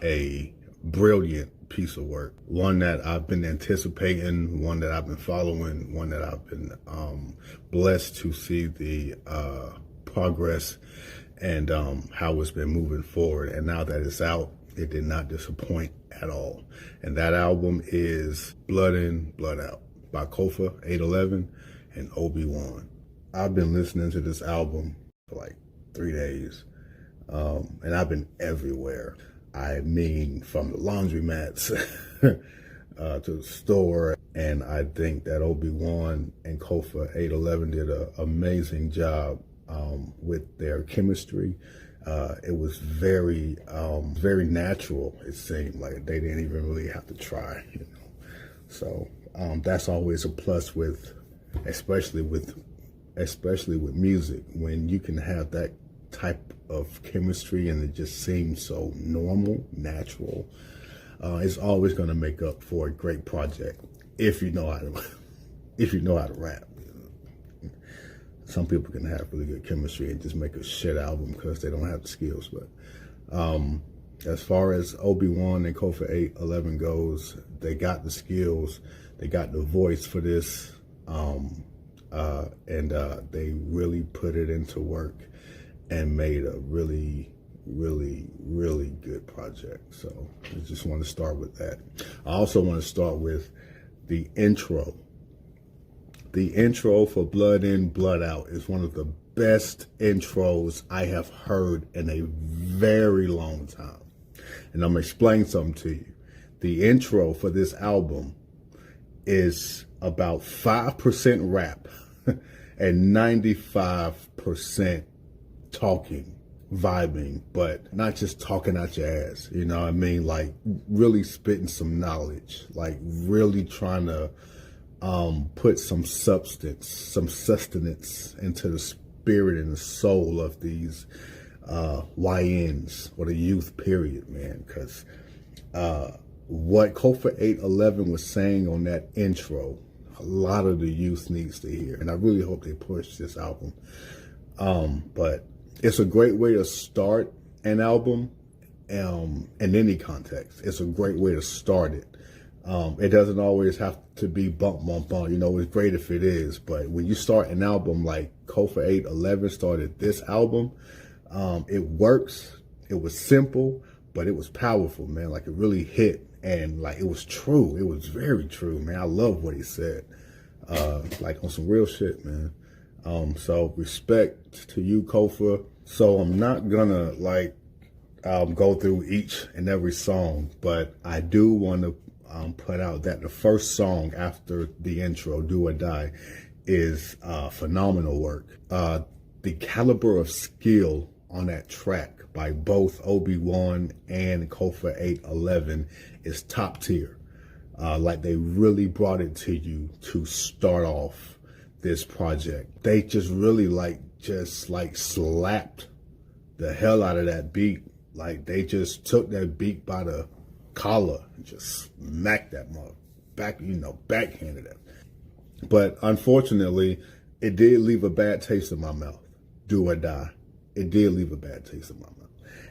a brilliant piece of work. One that I've been anticipating, one that I've been following, one that I've been blessed to see the progress and how it's been moving forward. And now that it's out, it did not disappoint at all. And that album is Blood In, Blood Out by Kofa 811 and Obi-Wan. I've been listening to this album for like 3 days, and I've been everywhere. I mean, from the laundromats to the store. And I think that Obi-Wan and Kofa 811 did an amazing job with their chemistry. It was very natural. It seemed like they didn't even really have to try, you know. So that's always a plus with, especially with music, when you can have that type of chemistry and it just seems so normal, natural. It's always going to make up for a great project if you know how to rap. Some people can have really good chemistry and just make a shit album because they don't have the skills. But as far as Obi-Wan and Kofa 811 goes, they got the skills, they got the voice for this, and they really put it into work and made a really good project. So I just want to start with that. I also want to start with the intro. The intro for Blood In, Blood Out is one of the best intros I have heard in a very long time. And I'm going to explain something to you. The intro for this album is about 5% rap and 95% talking, vibing, but not just talking out your ass, you know what I mean? Like really spitting some knowledge, like really trying to put some substance, some sustenance into the spirit and the soul of these YNs, or the youth period, man. Because what Kofa 811 was saying on that intro, a lot of the youth needs to hear. And I really hope they push this album. But it's a great way to start an album in any context. It's a great way to start it. It doesn't always have to be bump. You know, it's great if it is, but when you start an album like Kofa 811 started this album, it works. It was simple, but it was powerful, man. Like it really hit, and like it was true. It was very true, man. I love what he said, like on some real shit, man. So respect to you, Kofa. So I'm not gonna like go through each and every song, but I do want to put out that the first song after the intro, Do or Die, is phenomenal work. The caliber of skill on that track by both Obi-Wan and Kofa 811 is top tier. Like they really brought it to you to start off this project. They just really just slapped the hell out of that beat. Like they just took that beat by the collar and just smacked that mother back, you know, backhanded it. But unfortunately, it did leave a bad taste in my mouth. Do or Die. It did leave a bad taste in my mouth.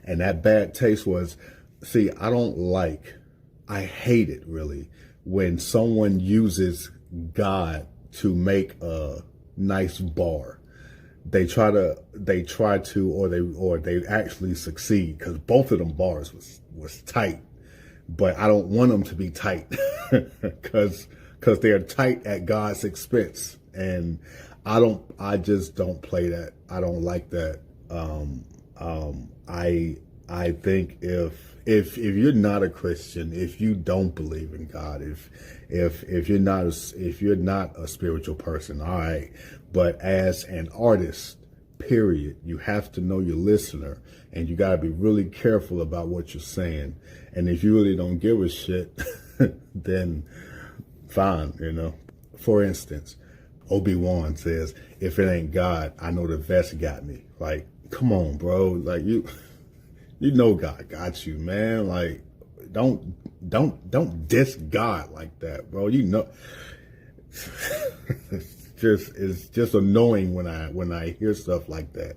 And that bad taste was, see, I hate it really when someone uses God to make a nice bar. They try to, or they actually succeed, because both of them bars was tight. But I don't want them to be tight because they're tight at God's expense. And I just don't play that. I don't like that. I think if you're not a Christian, if you don't believe in God, if you're not a spiritual person, all right. But as an artist, period, you have to know your listener, and you got to be really careful about what you're saying. And if you really don't give a shit, then fine, you know. For instance, Obi-Wan says, if it ain't God, I know the vest got me. Like, come on, bro. Like you know God got you, man. Like, don't diss God like that, bro. You know, it's just annoying when I hear stuff like that.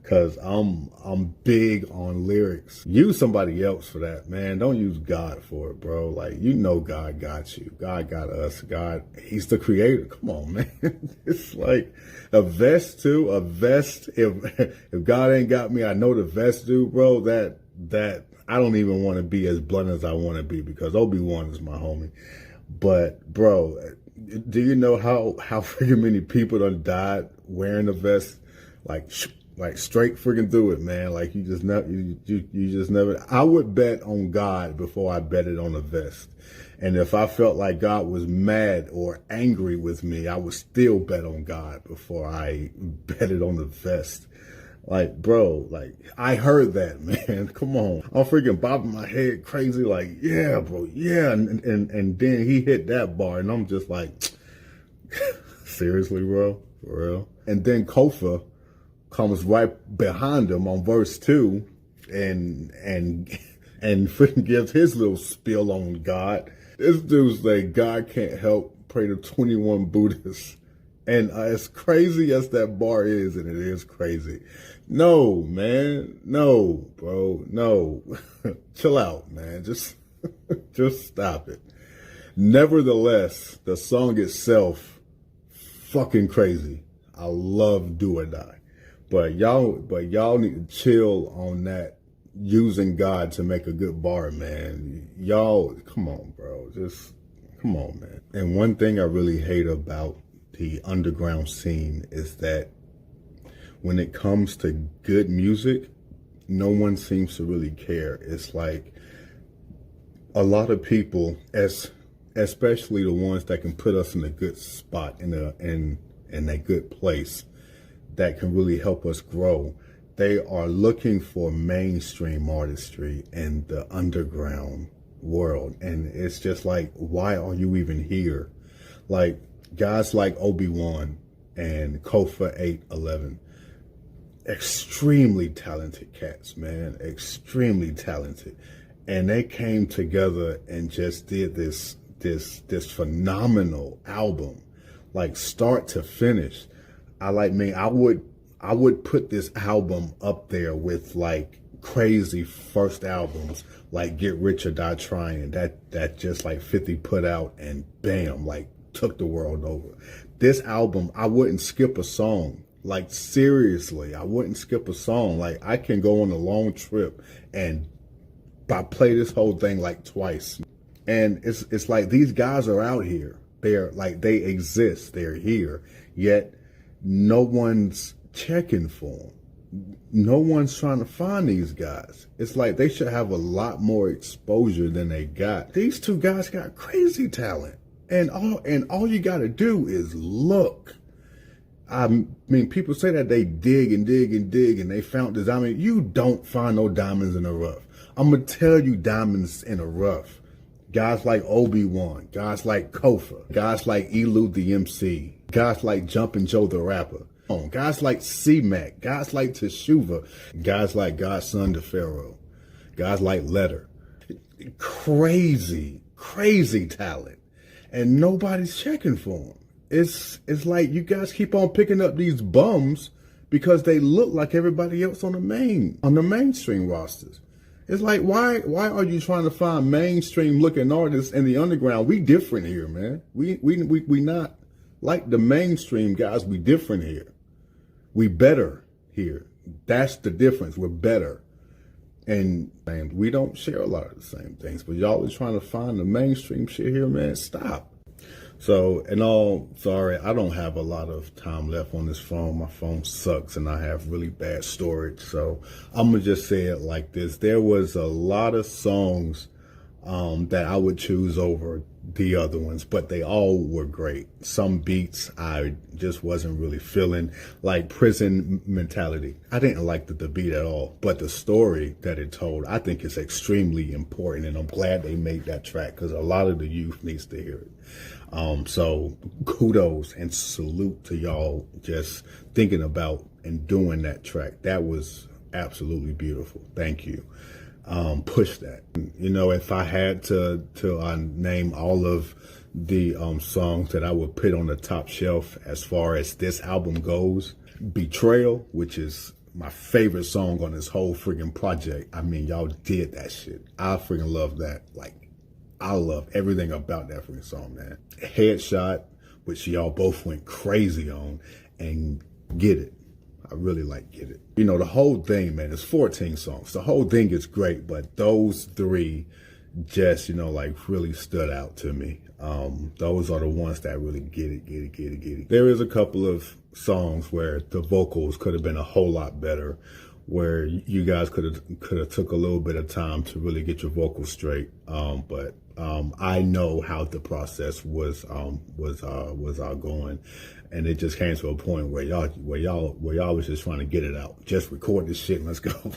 Cause I'm big on lyrics. Use somebody else for that, man. Don't use God for it, bro. Like, you know God got you. God got us. God, he's the creator. Come on, man. It's like a vest too. A vest. If God ain't got me, I know the vest do, bro. That I don't even want to be as blunt as I want to be, because Obi-Wan is my homie. But bro, do you know how freaking many people done died wearing a vest? Like straight freaking through it, man. Like you just never. I would bet on God before I betted on a vest. And if I felt like God was mad or angry with me, I would still bet on God before I betted on the vest. Like, bro, like, I heard that, man. Come on. I'm freaking bobbing my head crazy, like, yeah, bro, yeah. And then he hit that bar, and I'm just like, seriously, bro? For real? And then Kofa comes right behind him on verse 2 and freaking gives his little spiel on God. This dude's like, God can't help pray to 21 Buddhists. And as crazy as that bar is, and it is crazy, no, man, no, bro, no. Chill out, man. Just stop it. Nevertheless, the song itself, fucking crazy. I love Do or Die. But y'all need to chill on that using God to make a good bar, man. Y'all, come on, bro. Just, come on, man. And one thing I really hate about the underground scene is that when it comes to good music, no one seems to really care. It's like a lot of people, especially the ones that can put us in a good spot, in a good place, that can really help us grow, they are looking for mainstream artistry in the underground world. And it's just like, why are you even here? Like, guys like Obi-Wan and Kofa 811, extremely talented cats, man, extremely talented. And they came together and just did this phenomenal album, like start to finish. I would put this album up there with like crazy first albums like Get Rich or Die Trying, that just like 50 put out and bam, like took the world over. This album, I wouldn't skip a song. Like, seriously, I wouldn't skip a song. Like, I can go on a long trip and I play this whole thing like twice. And it's like these guys are out here. They're like, they exist. They're here. Yet no one's checking for them. No one's trying to find these guys. It's like they should have a lot more exposure than they got. These two guys got crazy talent. And all you got to do is look. I mean, people say that they dig and dig and dig and they found this diamond. You don't find no diamonds in the rough. I'm going to tell you diamonds in the rough. Guys like Obi-Wan, guys like Kofa, guys like Elu the MC, guys like Jumpin' Joe the Rapper, guys like C-Mac, guys like Teshuva, guys like Godson the Pharaoh, guys like Letter. Crazy, crazy talent. And nobody's checking for them. It's like you guys keep on picking up these bums because they look like everybody else on the mainstream rosters. It's like, why are you trying to find mainstream looking artists in the underground? We different here, man. We not like the mainstream guys. We different here. We better here. That's the difference. We're better. And we don't share a lot of the same things, but y'all are trying to find the mainstream shit here, man. Stop. So, sorry, I don't have a lot of time left on this phone. My phone sucks and I have really bad storage. So I'm going to just say it like this. There was a lot of songs that I would choose over the other ones, but they all were great. Some beats I just wasn't really feeling, like Prison Mentality. I didn't like the beat at all, but the story that it told, I think is extremely important, and I'm glad they made that track because a lot of the youth needs to hear it. So kudos and salute to y'all just thinking about and doing that track. That was absolutely beautiful. Thank you. Push that. You know, if I had to name all of the songs that I would put on the top shelf as far as this album goes, Betrayal, which is my favorite song on this whole freaking project. I mean, y'all did that shit. I freaking love that. Like, I love everything about that freaking song, man. Headshot, which y'all both went crazy on, and Get It. I really like Get It. You know, the whole thing, man, it's 14 songs. The whole thing is great, but those three just, you know, like really stood out to me. Those are the ones that really get it. There is a couple of songs where the vocals could have been a whole lot better, where you guys could have took a little bit of time to really get your vocals straight. But I know how the process was going, and it just came to a point where y'all was just trying to get it out. Just record this shit and let's go.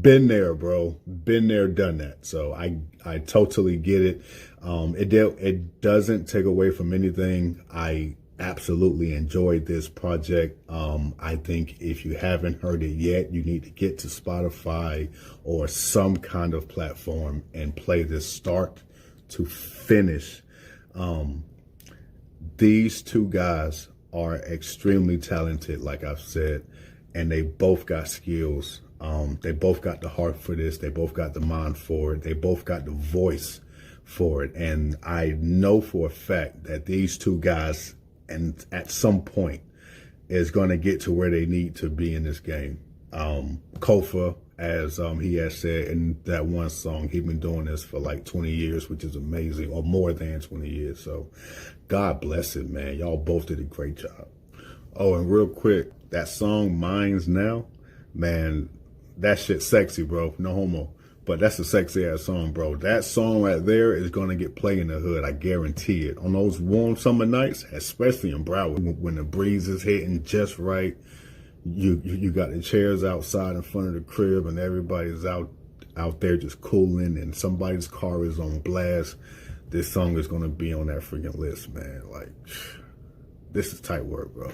Been there, bro. Been there, done that. So I totally get it. It doesn't take away from anything. I absolutely enjoyed this project. I think if you haven't heard it yet, you need to get to Spotify or some kind of platform and play this start to finish. These two guys are extremely talented, like I've said, and they both got skills. They both got the heart for this. They both got the mind for it. They both got the voice for it. And I know for a fact that these two guys, and at some point, is going to get to where they need to be in this game. Kofa, as he has said in that one song, he's been doing this for like 20 years, which is amazing, or more than 20 years. So God bless it, man. Y'all both did a great job. Oh, and real quick, that song, Mine's Now, man, that shit sexy, bro. No homo. But that's a sexy ass song, bro. That song right there is going to get played in the hood. I guarantee it. On those warm summer nights, especially in Broward, when the breeze is hitting just right, you got the chairs outside in front of the crib and everybody's out there just cooling and somebody's car is on blast. This song is going to be on that freaking list, man. Like, this is tight work, bro.